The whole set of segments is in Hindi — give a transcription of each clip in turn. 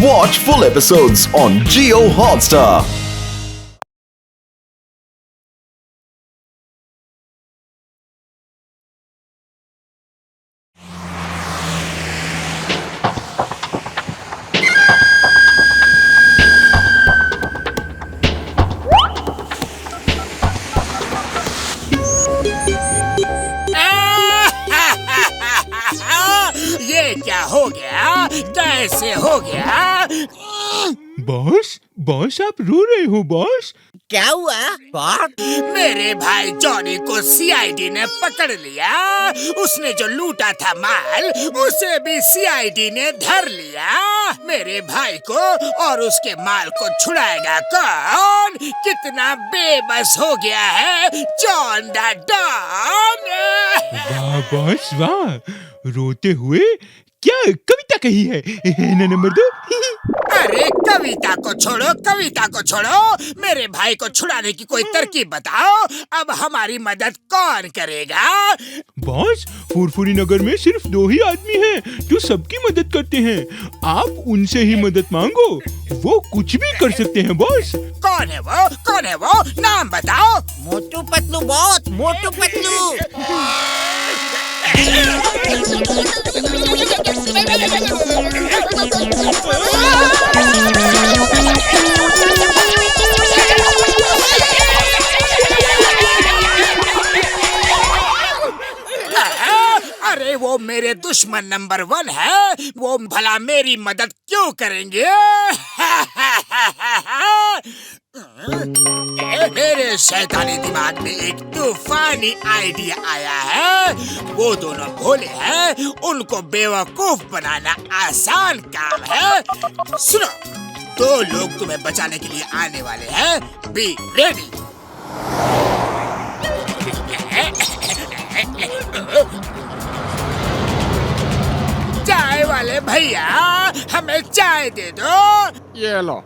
Watch full episodes on Jio Hotstar. ये क्या हो गया? कैसे हो गया? बॉस आप रो रहे हो बॉस? क्या हुआ बॉस? मेरे भाई जॉनी को सीआईडी ने पकड़ लिया। उसने जो लूटा था माल, उसे भी सीआईडी ने धर लिया। मेरे भाई को और उसके माल को छुड़ाएगा कौन? कितना बेबस हो गया है जॉन द डॉन। वाह बॉस वाह, रोते हुए क्या कविता कही है ना नंबर 2। अरे कविता को छोड़ो, मेरे भाई को छुड़ाने की कोई तरकीब बताओ। अब हमारी मदद कौन करेगा? बॉस फुरफुरी नगर में सिर्फ 2 ही आदमी हैं जो सबकी मदद करते हैं। आप उनसे ही मदद मांगो, वो कुछ भी कर सकते हैं बॉस। कौन है वो? नाम बताओ। मोटू पतलू बॉस, मोटू पतलू। अरे वो मेरे दुश्मन नंबर 1 है, वो भला मेरी मदद क्यों करेंगे? मेरे शैतानी दिमाग में एक तूफानी आइडिया आया है। वो दोनों भोले हैं, उनको बेवकूफ बनाना आसान काम है। सुनो, 2 लोग तुम्हें बचाने के लिए आने वाले हैं। Be ready. चाय वाले भैया, हमें चाय दे दो। ये लो।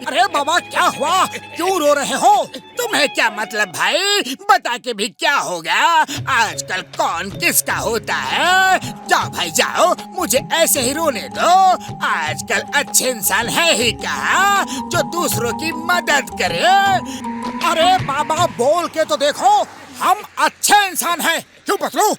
अरे बाबा क्या हुआ? क्यों रो रहे हो? तुम्हें क्या मतलब भाई? बता के भी क्या होगा? आजकल कौन किसका होता है? जाओ भाई जाओ, मुझे ऐसे ही रोने दो। आजकल अच्छे इंसान है ही कहाँ जो दूसरों की मदद करे। अरे बाबा बोल के तो देखो, हम अच्छे इंसान हैं। क्यों पतलू?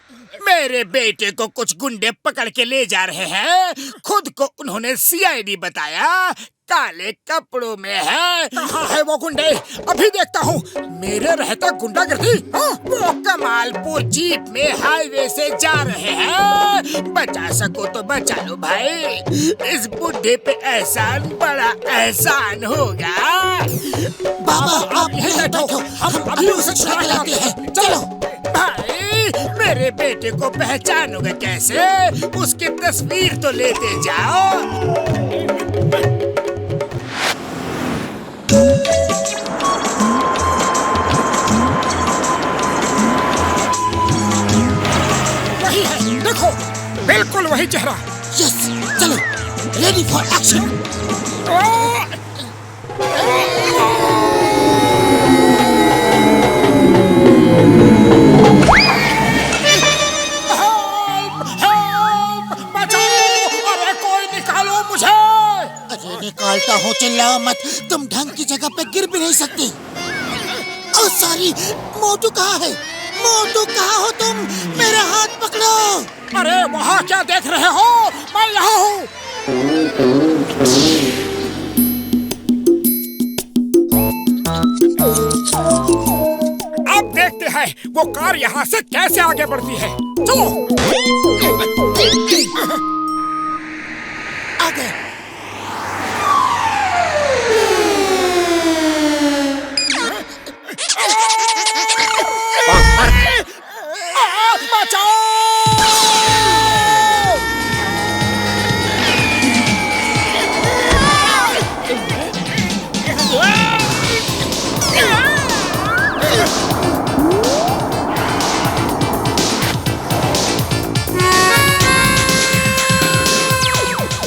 मेरे बेटे को कुछ गुंडे पकड़ के ले जा रहे हैं। खुद को उन्होंने सीआईडी बताया, काले कपड़ों में है। कहाँ है वो गुंडे? अभी देखता हूँ। मेरे रहता गुंडागर्दी? वो कमालपुर जीप में हाईवे से जा रहे हैं। बचा सको तो बचा लो भाई, इस बुढ़े पे एहसान बड़ा एहसान होगा। बाबा आप यहीं बैठो, हम अभी उसे छुड़ा के लाते हैं। चलो भाई, मेरे बेटे को पहचानोगे कैसे? उसकी तस्वीर तो लेते जाओ। वही है, देखो, बिल्कुल वही चेहरा। यस, चलो रेडी फॉर एक्शन। निकालता हूँ, चिल्लाओ मत। तुम ढंग की जगह पे गिर भी नहीं सकती। ओह सॉरी, मोटू कहाँ है? मोटू कहाँ हो तुम? मेरा हाथ पकड़ो। अरे वहाँ क्या देख रहे हो? मैं यहाँ हूँ। अब देखते हैं वो कार यहाँ से कैसे आगे बढ़ती है। चलो। आगे।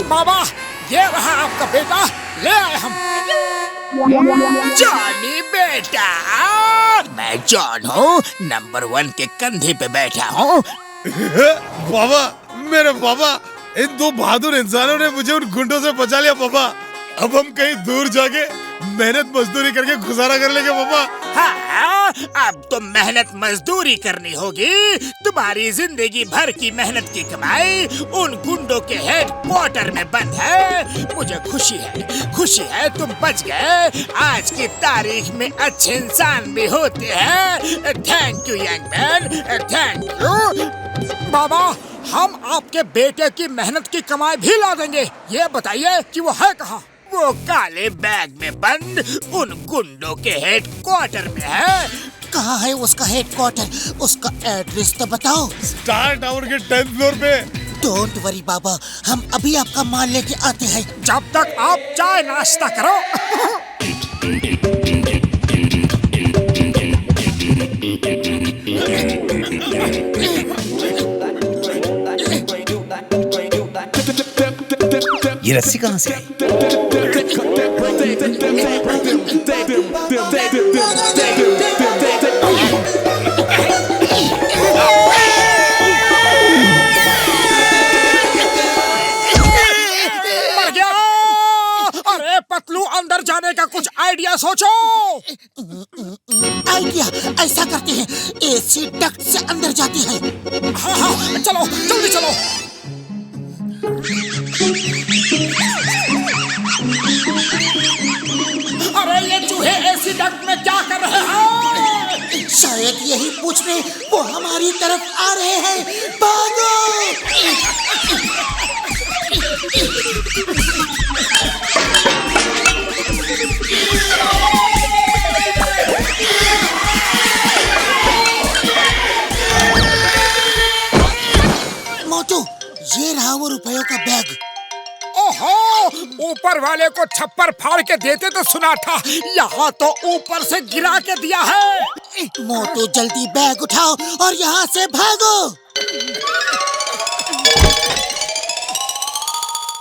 बाबा, ये रहा आपका बेटा, ले आए हम। जॉनी बेटा, मैं जॉन हूँ, नंबर 1 के कंधे पे बैठा हूँ। बाबा, मेरे बाबा, इन दो बहादुर इंसानों ने मुझे उन गुंडों से बचा लिया पापा। अब हम कहीं दूर जाके मेहनत मजदूरी करके गुजारा कर लेंगे पापा। हाँ, अब तो मेहनत मजदूरी करनी होगी। तुम्हारी जिंदगी भर की मेहनत की कमाई उन गुंडों के हेडक्वार्टर में बंद है। मुझे खुशी है तुम बच गए। आज की तारीख में अच्छे इंसान भी होते हैं। Thank you young man, thank you. बाबा, हम आपके बेटे की मेहनत की कमाई भी ला देंगे। ये बताइए कि वो है कहाँ? वो काले बैग में बंद उन गुंडों के हेडक्वार्टर में है। कहाँ है उसका हेडक्वार्टर? उसका एड्रेस तो बताओ। स्टार टावर के 10th फ्लोर पे। डोंट वरी बाबा, हम अभी आपका माल लेके आते हैं। जब तक आप चाय नाश्ता करो। ये रस्सी कहाँ से आई? मर गया। अरे पतलू, अंदर जाने का कुछ आइडिया सोचो। आइडिया, ऐसा करते हैं, एसी डक्ट से अंदर जाती है। हाँ, चलो जल्दी चलो। अरे ये चूहे एसी डक्ट में क्या कर रहे हैं? शायद यही पूछने वो हमारी तरफ आ रहे हैं। भागो! मोटू, ये रहा वो रुपयों का बैग। ओहो, ऊपर वाले को छप्पर फाड़ के देते तो सुना था। यहाँ तो ऊपर से गिरा के दिया है। मोटू, जल्दी बैग उठाओ और यहाँ से भागो।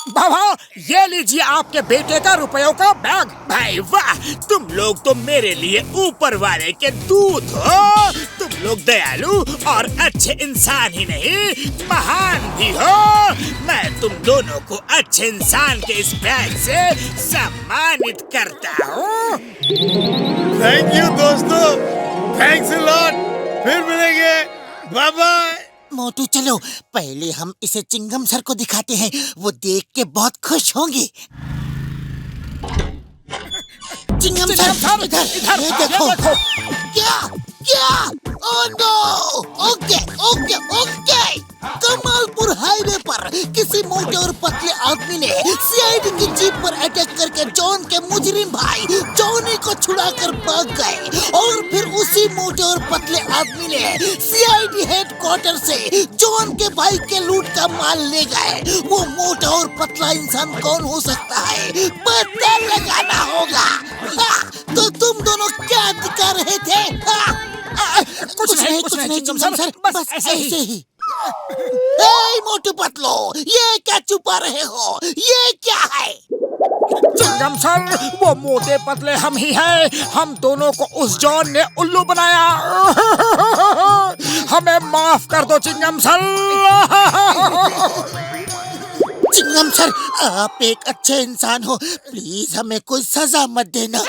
बाबा, ये लीजिए आपके बेटे का रुपयों का बैग। भाई वाह, तुम लोग तो मेरे लिए ऊपर वाले के दूत हो। तुम लोग दयालु और अच्छे इंसान ही नहीं, महान भी हो। मैं तुम दोनों को अच्छे इंसान के इस बैग से सम्मानित करता हूँ। थैंक यू दोस्तों, थैंक्स अ लॉट। फिर मिलेंगे, बाय बाय। मोटू, चलो पहले हम इसे चिंगम सर को दिखाते हैं। वो देख के बहुत खुश होंगे। चिंगम सर, इधर ये देखो। क्या? Oh no! Okay. Kamalpur highway पर किसी मोटे और पतले आदमी ने सीआईडी की जीप पर अटैक करके जॉन के मुजरिम भाई जॉनी को छुड़ाकर भाग गए। और फिर उसी मोटे और पतले आदमी ने सीआईडी हेडक्वार्टर से जॉन के भाई के लूट का माल ले गए। वो मोटा और पतला इंसान कौन हो सकता है? पता लगाना होगा। तो तुम दोनों क्या दिखा रहे थे? कुछ नहीं चिंगम सर, बस ऐसे ही। ए मोटू पतलो, ये क्या छुपा रहे हो? ये क्या है? चिंगम सर, वो मोटे पतले हम ही हैं। हम दोनों को उस जॉन ने उल्लू बनाया। हमें माफ कर दो चिंगम सर। चिंगम सर, आप एक अच्छे इंसान हो, प्लीज हमें कोई सजा मत देना।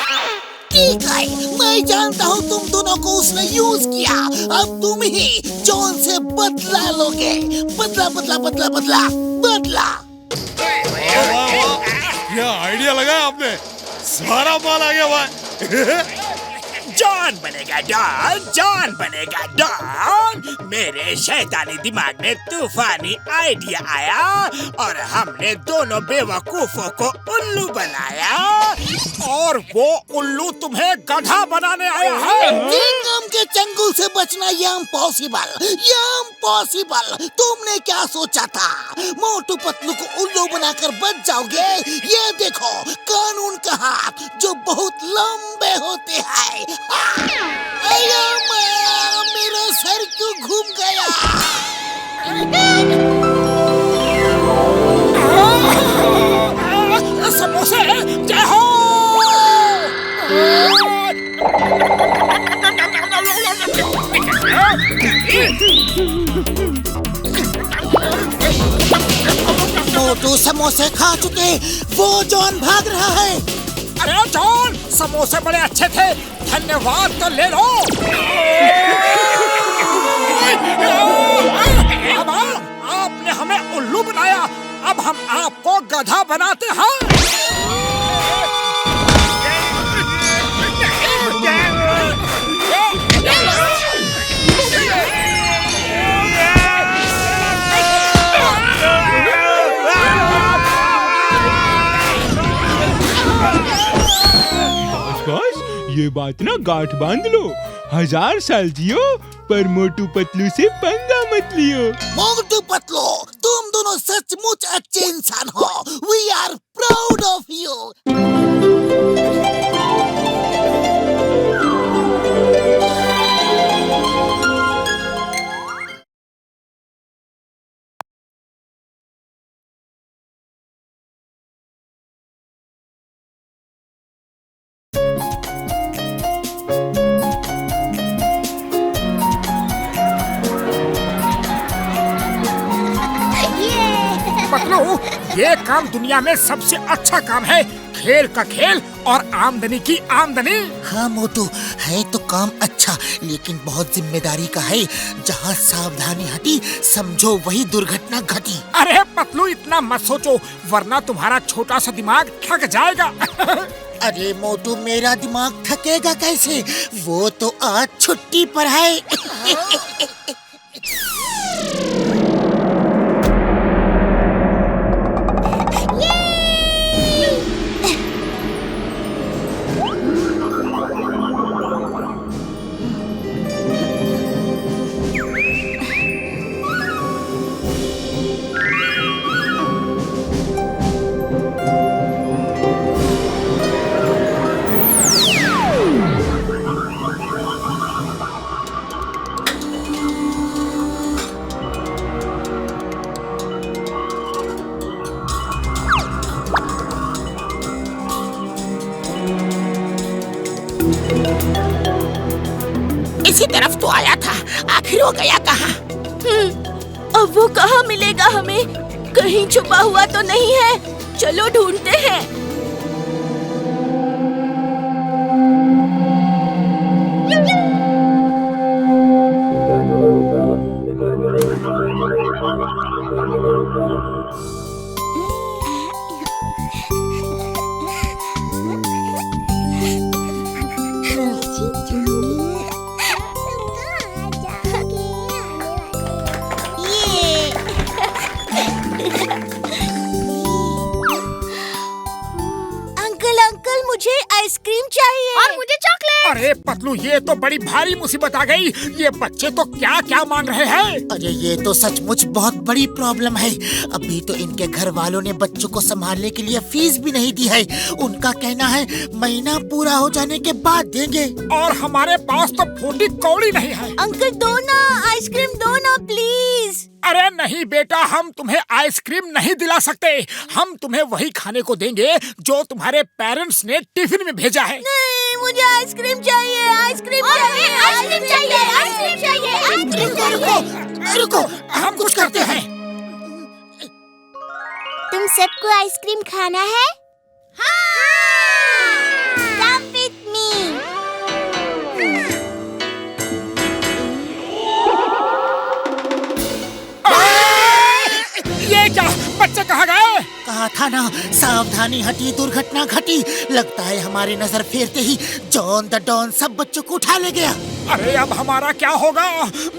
ठीक है, मैं जानता हूँ तुम दोनों को उसने यूज किया। अब तुम ही जॉन से बदला लोगे। बदला। क्या आइडिया लगाया आपने? सारा माल आ गया भाई। जॉन बनेगा डॉन। मेरे शैतानी दिमाग में तूफानी आइडिया आया और हमने दोनों बेवकूफों को उल्लू बनाया। और वो उल्लू तुम्हें गधा बनाने आया है। चिंगम के चंगुल से बचना इम्पॉसिबल। तुमने क्या सोचा था? मोटू पतलू को उल्लू बनाकर बच जाओगे? ये देखो, कानून का हाथ जो बहुत लंबे होते हैं। मेरा सर क्यों घूम गया? समोसे जय हो। मोटू समोसे खा चुके, वो जॉन भाग रहा है। अरे जॉन, समोसे बड़े अच्छे थे, धन्यवाद तो ले लो। अब आपने हमें उल्लू बनाया, अब हम आपको गधा बनाते हैं। बस ये बात ना गांठ बांध लो, 1000 साल जियो पर मोटू पतलू से पंगा मत लियो। मोटू पतलू, तुम दोनों सचमुच अच्छे इंसान हो। We are proud of you. Patlu, ये काम दुनिया में सबसे अच्छा काम है। खेल का खेल और आमदनी की आमदनी। हाँ मोटू, है तो काम अच्छा, लेकिन बहुत जिम्मेदारी का है। जहाँ सावधानी हटी, समझो वही दुर्घटना घटी। अरे पतलू, इतना मत सोचो, वरना तुम्हारा छोटा सा दिमाग थक जाएगा। अरे मोटू, मेरा दिमाग थकेगा कैसे? वो तो आज छुट्टी पर है। इसी तरफ तो आया था, आखिर वो गया कहाँ? अब वो कहाँ मिलेगा हमें? कहीं छुपा हुआ तो नहीं है? चलो ढूंढते हैं। अंकल, मुझे आइसक्रीम चाहिए। और मुझे चॉकलेट। अरे पतलू, ये तो बड़ी भारी मुसीबत आ गई। ये बच्चे तो क्या क्या मांग रहे हैं। अरे ये तो सचमुच बहुत बड़ी प्रॉब्लम है। अभी तो इनके घर वालों ने बच्चों को संभालने के लिए फीस भी नहीं दी है। उनका कहना है महीना पूरा हो जाने के बाद देंगे। और हमारे पास तो फूटी कौड़ी नहीं है। अंकल दो ना, आइसक्रीम दो ना प्लीज। अरे नहीं बेटा, हम तुम्हें आइसक्रीम नहीं दिला सकते। हम तुम्हें वही खाने को देंगे जो तुम्हारे पेरेंट्स ने टिफिन में भेजा है। नहीं, मुझे आइसक्रीम चाहिए, आइसक्रीम चाहिए, आइसक्रीम चाहिए, आइसक्रीम चाहिए, आइसक्रीम चाहिए। रुको, हम कुछ करते हैं। तुम सबको आइसक्रीम खाना है? हाँ। Come with me. ये क्या, बच्चे कहाँ गए? कहा था ना, सावधानी हटी दुर्घटना घटी। लगता है हमारी नजर फेरते ही जॉन द डॉन सब बच्चों को उठा ले गया। अरे अब हमारा क्या होगा?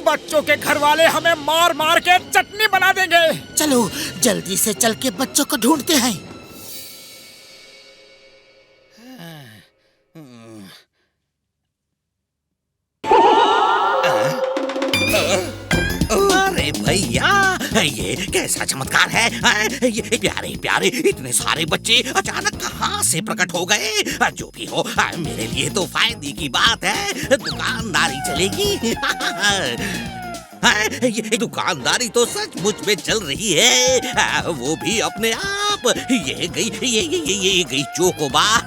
बच्चों के घर वाले हमें मार मार के चटनी बना देंगे। चलो जल्दी से चल के बच्चों को ढूंढते हैं। अरे भैया, ये कैसा चमत्कार है? ये प्यारे प्यारे इतने सारे बच्चे अचानक कहाँ से प्रकट हो गए? जो भी हो, मेरे लिए तो फायदे की बात है। दुकानदारी चलेगी। ये दुकानदारी तो सचमुच में चल रही है, वो भी अपने आप। ये गई चोकोबार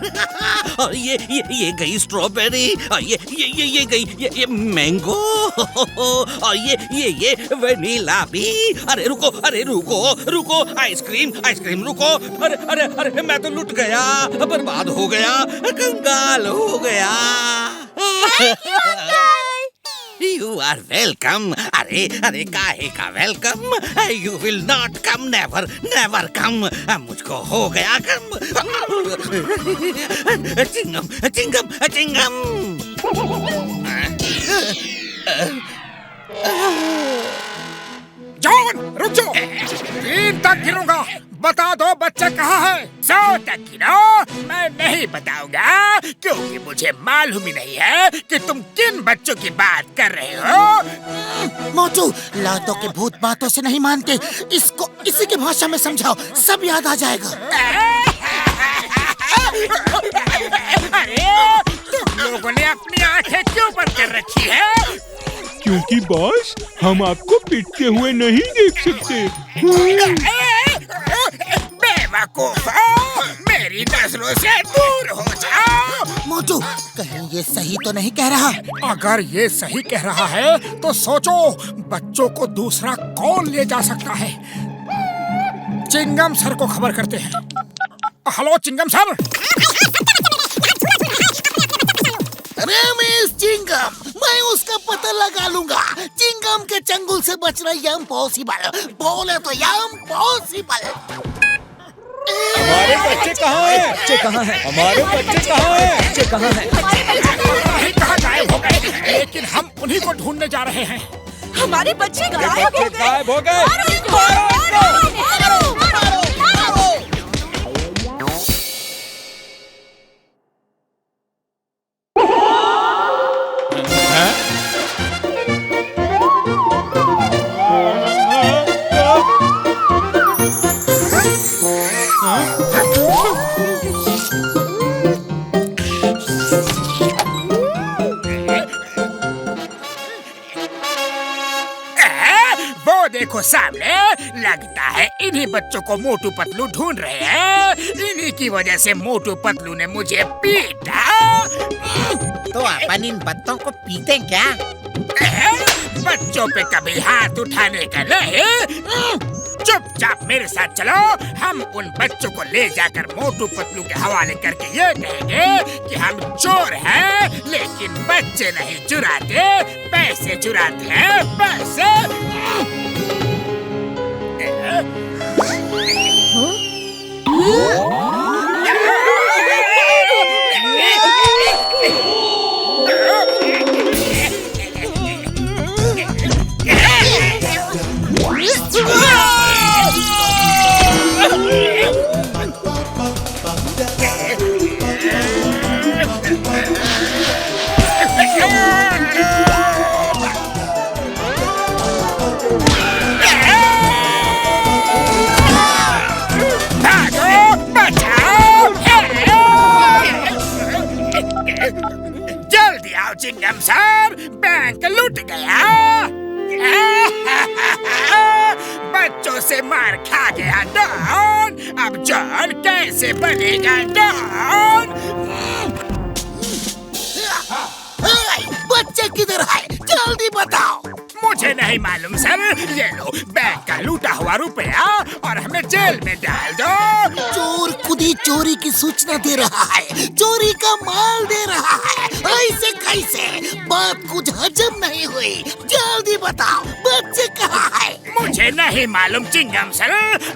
और ये गई स्ट्रॉबेरी और ये गई ये मैंगो और ये वेनिला भी। अरे रुको आइसक्रीम रुको। अरे मैं तो लुट गया, बर्बाद हो गया, कंगाल हो गया। You are welcome. अरे काहे का welcome? You will not come, never come. मुझको हो गया कम। चिंगम। जॉन रुक जाओ, 3 तक गिनूंगा, बता दो बच्चा कहाँ है। 100 तक गिनो, मैं नहीं बताऊंगा क्योंकि मुझे मालूम ही नहीं है कि तुम किन बच्चों की बात कर रहे हो। मोटू, लातों के भूत बातों से नहीं मानते, इसको इसी की भाषा में समझाओ, सब याद आ जाएगा। अरे तुम लोगों ने अपनी आंखें क्यों बंद कर रखी है? क्योंकि बॉस हम आपको पिटते हुए नहीं देख सकते। बेवकूफ, मेरी नजरों से दूर हो जाओ। मोटू, कहीं ये सही तो नहीं कह रहा? अगर ये सही कह रहा है तो सोचो बच्चों को दूसरा कौन ले जा सकता है। चिंगम सर को खबर करते हैं। Hello Chingam sir. रमेश चिंगम, मैं उसका पता लगा लूंगा। चिंगम के चंगुल से बचना इम्पॉसिबल, बोले तो इम्पॉसिबल। हमारे बच्चे कहाँ हैं? हमारे बच्चे कहाँ हैं? कहाँ गायब हो गए? लेकिन हम उन्हीं को ढूंढने जा रहे हैं। हमारे बच्चे गायब हो गए। देखो सामने, लगता है इन्हीं बच्चों को मोटू पतलू ढूंढ रहे हैं। इन्हीं की वजह से मोटू पतलू ने मुझे पीटा। तो अपन इन बच्चों को पीटे क्या? बच्चों पे कभी हाथ उठाने का नहीं। चुपचाप मेरे साथ चलो, हम उन बच्चों को ले जाकर मोटू पतलू के हवाले करके ये कहेंगे कि हम चोर हैं, लेकिन बच्चे नहीं चुराते, पैसे चुराते हैं, पैसे। जल्दी आओ चिंगम सर, बैंक लूट गया। बच्चों से मार खा गया डॉन, अब जॉन कैसे बनेगा डॉन? बच्चे किधर है? जल्दी बताओ। मुझे नहीं मालूम सर। ये लो बैंक का लूटा हुआ रुपया और हमें जेल में डाल दो। चोर खुद ही चोरी की सूचना दे रहा है, चोरी का माल दे रहा है। ऐसे कैसे? बात कुछ हजम नहीं हुई। जल्दी बताओ, बच्चे कहाँ है? मुझे नहीं मालूम चिंगम सर,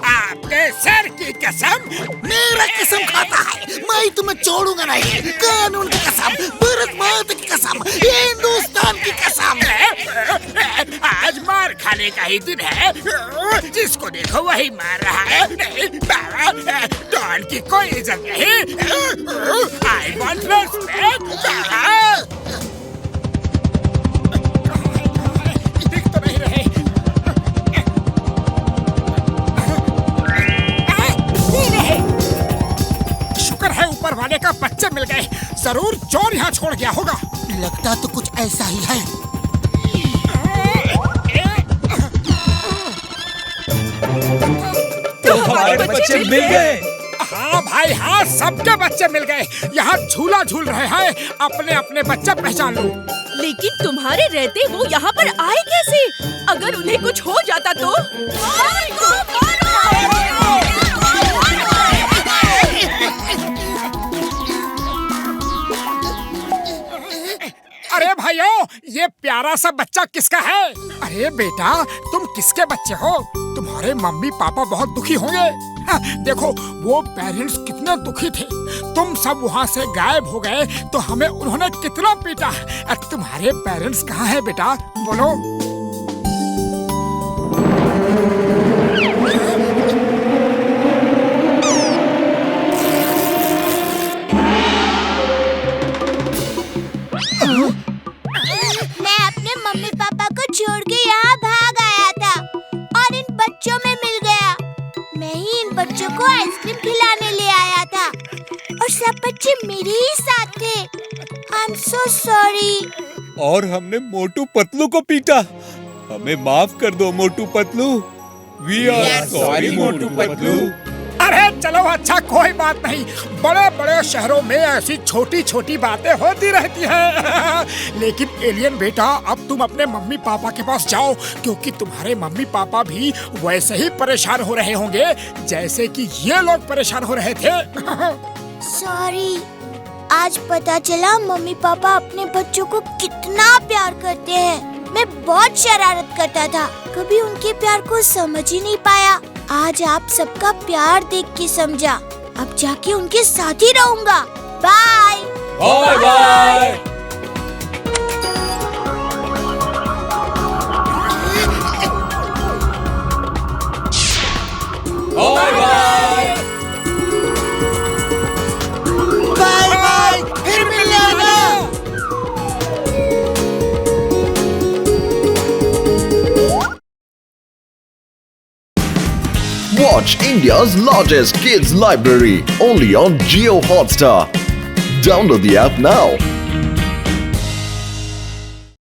आपके सर की कसम। मेरा कसम खाता है, मैं तुम्हें छोड़ूंगा नहीं। कानून की कसम, भारत माता की कसम, हिंदुस्तान की कसम। आज मार खाने का ही दिन है, जिसको देखो वही मार रहा है। बाबा, डॉन की कोई इज्जत नहीं। I want respect. दिख तो नहीं रहे। शुक्र है ऊपर वाले का बच्चे मिल गए, जरूर चोर यहाँ छोड़ गया होगा। लगता तो कुछ ऐसा ही है। हमारे बच्चे मिल गए। हाँ भाई हाँ, सबके बच्चे मिल गए। यहाँ झूला झूल रहे हैं, अपने अपने बच्चे पहचान लो। लेकिन तुम्हारे रहते वो यहाँ पर आए कैसे? अगर उन्हें कुछ हो जाता तो? अरे भाइयों, ये प्यारा सा बच्चा किसका है? अरे बेटा, तुम किसके बच्चे हो? तुम्हारे मम्मी पापा बहुत दुखी होंगे। हाँ, देखो वो पेरेंट्स कितने दुखी थे। तुम सब वहाँ से गायब हो गए तो हमें उन्होंने कितना पीटा। तुम्हारे पेरेंट्स कहाँ हैं बेटा? बोलो। मैं अपने मम्मी पापा को छोड़ के यहाँ भाग आया था और इन बच्चों में मिल गया। मैं ही इन बच्चों को आइसक्रीम खिलाने ले आया था और सब बच्चे मेरे ही साथ थे। I am so sorry. और हमने मोटू पतलू को पीटा। हमें माफ कर दो Motu Patlu. We are sorry Motu Patlu. अरे चलो अच्छा, कोई बात नहीं। बड़े बड़े शहरों में ऐसी छोटी छोटी बातें होती रहती हैं। लेकिन एलियन बेटा, अब तुम अपने मम्मी पापा के पास जाओ, क्योंकि तुम्हारे मम्मी पापा भी वैसे ही परेशान हो रहे होंगे जैसे कि ये लोग परेशान हो रहे थे। सॉरी, आज पता चला मम्मी पापा अपने बच्चों को कितना प्यार करते हैं। मैं बहुत शरारत करता था, कभी उनके प्यार को समझ ही नहीं पाया। आज आप सबका प्यार देख के समझा। अब जाके उनके साथ ही रहूंगा। Bye bye bye. Bye bye. Bye bye, फिर मिलने आना। Watch India's largest kids library only on Jio Hotstar. Download the app now.